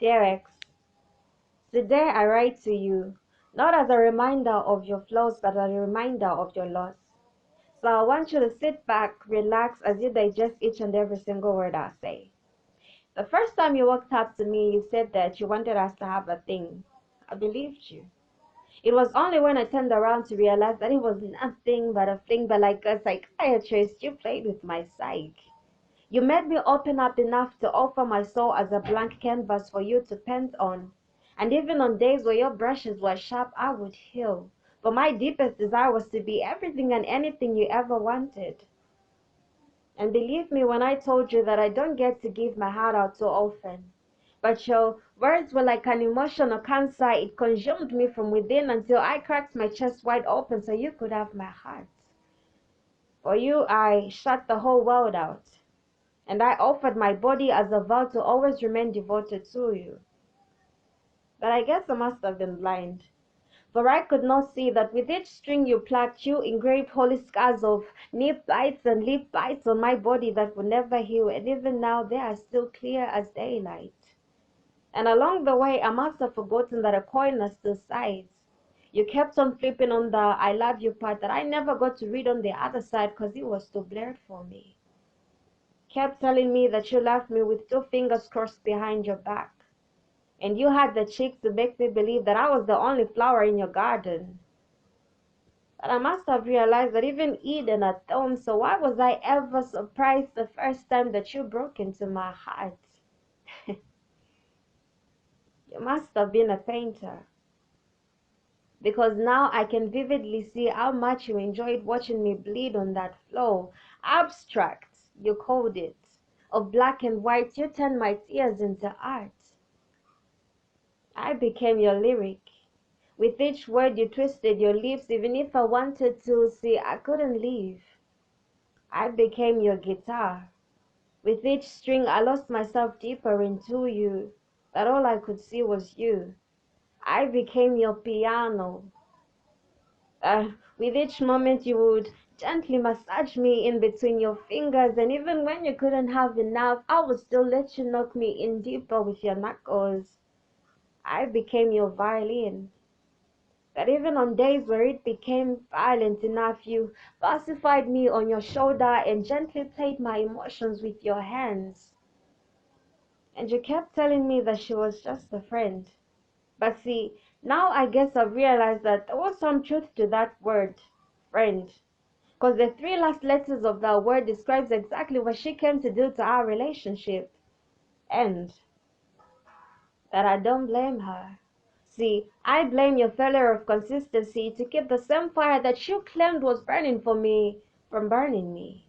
Dear X, today I write to you, not as a reminder of your flaws, but as a reminder of your loss. So I want you to sit back, relax as you digest each and every single word I say. The first time you walked up to me, you said that you wanted us to have a thing. I believed you. It was only when I turned around to realize that it was nothing but a thing, but like a psychiatrist, you played with my psyche. You made me open up enough to offer my soul as a blank canvas for you to paint on. And even on days where your brushes were sharp, I would heal. For my deepest desire was to be everything and anything you ever wanted. And believe me when I told you that I don't get to give my heart out so often. But your words were like an emotional cancer. It consumed me from within until I cracked my chest wide open so you could have my heart. For you, I shut the whole world out. And I offered my body as a vow to always remain devoted to you. But I guess I must have been blind, for I could not see that with each string you plucked, you engraved holy scars of nip bites and lip bites on my body that would never heal, and even now they are still clear as daylight. And along the way, I must have forgotten that a coin has two sides. You kept on flipping on the I love you part that I never got to read on the other side because it was too blurred for me. Kept telling me that you left me with two fingers crossed behind your back. And you had the cheek to make me believe that I was the only flower in your garden. But I must have realized that even Eden had thorns, so why was I ever surprised the first time that you broke into my heart? You must have been a painter. Because now I can vividly see how much you enjoyed watching me bleed on that floor. Abstract, you called it. Of black and white, you turned my tears into art. I became your lyric. With each word you twisted your lips, even if I wanted to, see, I couldn't leave. I became your guitar. With each string I lost myself deeper into you, that all I could see was you. I became your piano. With each moment you would gently massage me in between your fingers, and even when you couldn't have enough, I would still let you knock me in deeper with your knuckles. I became your violin. That even on days where it became violent enough, you pacified me on your shoulder and gently played my emotions with your hands. And you kept telling me that she was just a friend. But see, now I guess I've realized that there was some truth to that word, friend. Because the three last letters of that word describes exactly what she came to do to our relationship. And that I don't blame her. See, I blame your failure of consistency to keep the same fire that you claimed was burning for me from burning me.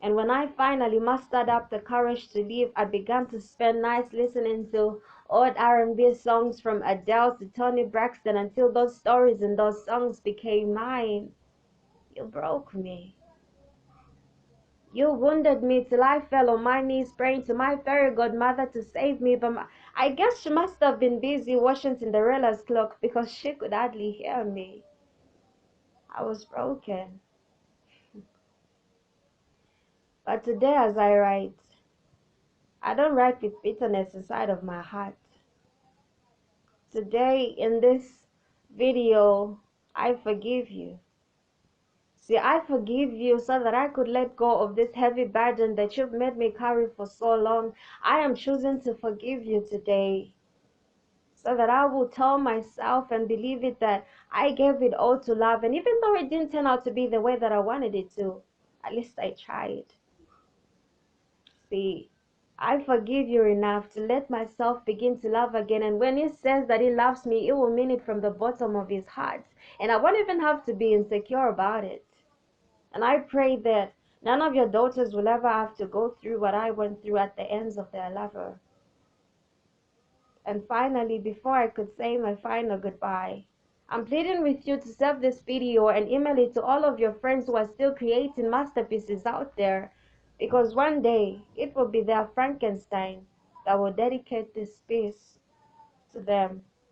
And when I finally mustered up the courage to leave, I began to spend nights listening to old R&B songs from Adele to Toni Braxton until those stories and those songs became mine. You broke me. You wounded me till I fell on my knees praying to my fairy godmother to save me, but I guess she must have been busy watching Cinderella's clock because she could hardly hear me. I was broken. But today as I write, I don't write with bitterness inside of my heart. Today in this video, I forgive you. See, I forgive you so that I could let go of this heavy burden that you've made me carry for so long. I am choosing to forgive you today so that I will tell myself and believe it that I gave it all to love. And even though it didn't turn out to be the way that I wanted it to, at least I tried. See, I forgive you enough to let myself begin to love again. And when he says that he loves me, it will mean it from the bottom of his heart. And I won't even have to be insecure about it. And I pray that none of your daughters will ever have to go through what I went through at the ends of their lover. And finally, before I could say my final goodbye, I'm pleading with you to save this video and email it to all of your friends who are still creating masterpieces out there, because one day it will be their Frankenstein that will dedicate this piece to them.